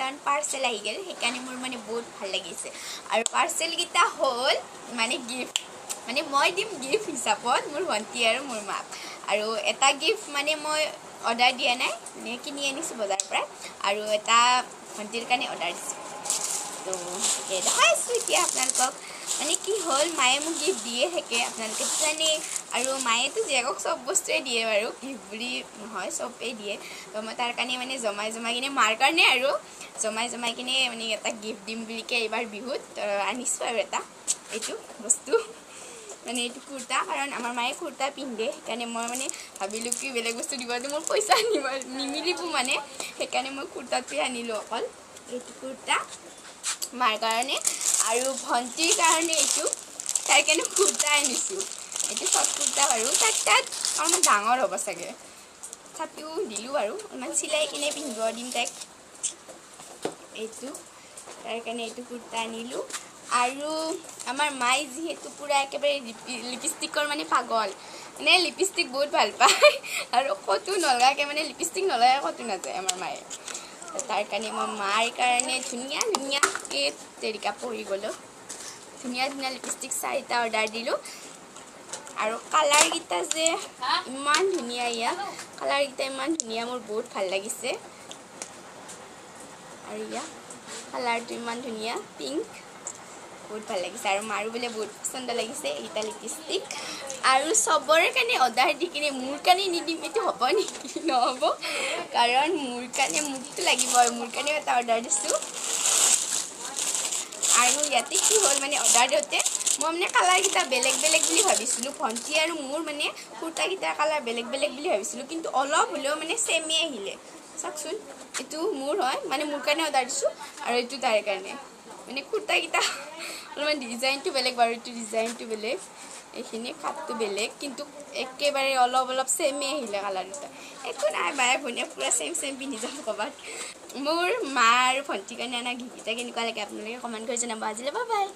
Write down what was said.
কাৰণ পাৰ্চেল আহি গ'ল সেইকাৰণে মোৰ মানে বহুত ভাল লাগিছে আৰু পাৰ্চেলকেইটা হ'ল মানে গিফ্ট মানে মই দিম গিফ্ট হিচাপত মোৰ ভণ্টি আৰু মোৰ মাক আৰু এটা গিফ্ট মানে মই অৰ্ডাৰ দিয়া নাই মানে কিনি আনিছোঁ বজাৰৰ পৰা আৰু এটা ভণ্টিৰ কাৰণে অৰ্ডাৰ দিছোঁ তো দেখাইছোঁ এতিয়া আপোনালোকক মানে কি হ'ল মায়ে মোক গিফ্ট দিয়ে থাকে আপোনালোকে জানে আৰু মায়েতো জীয়েকক চব বস্তুৱে দিয়ে বাৰু গিফ্ট বুলি নহয় চবেই দিয়ে তো মই তাৰ কাৰণে মানে জমাই কিনে মাৰ কাৰণে আৰু জমাই কিনে মানে এটা গিফ্ট দিম বুলিকৈ এইবাৰ বিহুত আনিছোঁ আৰু এটা এইটো বস্তু মানে এইটো কুৰ্তা কাৰণ আমাৰ মায়ে কুৰ্তা পিন্ধে সেইকাৰণে মই মানে ভাবিলোঁ কি বেলেগ বস্তু দিবলৈ মোৰ পইচা নিমিলিব মানে সেইকাৰণে মই কুৰ্তাটোৱে আনিলোঁ অকল এইটো কুৰ্তা মাৰ কাৰণে আৰু ভণ্টিৰ কাৰণে এইটো তাইৰ কাৰণে কুৰ্তা আনিছোঁ এইটো চৰ্ট কুৰ্তা বাৰু তাত অলপমান ডাঙৰ হ'ব চাগে তথাপিও দিলোঁ আৰু অলপমান চিলাই কিনে পিন্ধিব দিম তাইক এইটো তাৰ কাৰণে এইটো কুৰ্তা আনিলোঁ আৰু আমাৰ মায়ে যিহেতু পূৰা একেবাৰে লিপষ্টিকৰ মানে পাগল মানে লিপষ্টিক বহুত ভাল পায় আৰু ক'তো নলগাকৈ মানে লিপষ্টিক নলগাকৈ ক'তো নাযায় আমাৰ মায়ে তাৰ কাৰণে মই মাৰ কাৰণে ধুনীয়াকৈ তেৰিকা পৰি গ'লোঁ ধুনীয়া লিপষ্টিক 4টা অৰ্ডাৰ দিলোঁ আৰু কালাৰকেইটা যে ইমান ধুনীয়া কালাৰকেইটা ইমান ধুনীয়া মোৰ বহুত ভাল লাগিছে আৰু কালাৰটো ইমান ধুনীয়া পিংক বহুত ভাল লাগিছে আৰু মাৰো বোলে বহুত পচন্দ লাগিছে এইটা লিপষ্টিক আৰু চবৰে কাৰণে অৰ্ডাৰ দি কিনে মোৰ কাৰণে নিদিম এইটো হ'ব নেকি নহ'ব কাৰণ মোৰ কাৰণে মোকতো লাগিব আৰু মোৰ কাৰণেও এটা অৰ্ডাৰ দিছোঁ আৰু ইয়াতে কি হ'ল মানে অৰ্ডাৰ দিওঁতে মই মানে কালাৰকেইটা বেলেগ বুলি ভাবিছিলোঁ ভণ্টি আৰু মোৰ মানে কুৰ্তাকেইটাৰ কালাৰ বেলেগ বুলি ভাবিছিলোঁ কিন্তু অলপ হ'লেও মানে ছেমেই আহিলে চাওকচোন এইটো মোৰ হয় মানে মোৰ কাৰণে অৰ্ডাৰ দিছোঁ আৰু এইটো তাইৰ কাৰণে মানে কুৰ্তাকেইটা অলপমান ডিজাইনটো বেলেগ বাৰু এইটো ডিজাইনটো বেলেগ এইখিনি কাপটো বেলেগ কিন্তু একেবাৰে অলপ ছেমেই আহিলে কালাৰকেইটা একো নাই বায়ে ভনীয়ে পূৰা ছেম পিন্ধি যাম ক'ৰবাত মোৰ মা আৰু ভণ্টিৰ কাৰণে অনা গিফ্টকেইটা কেনেকুৱা লাগে আপোনালোকে কমেণ্ট কৰি জনাব আজিলৈ বাই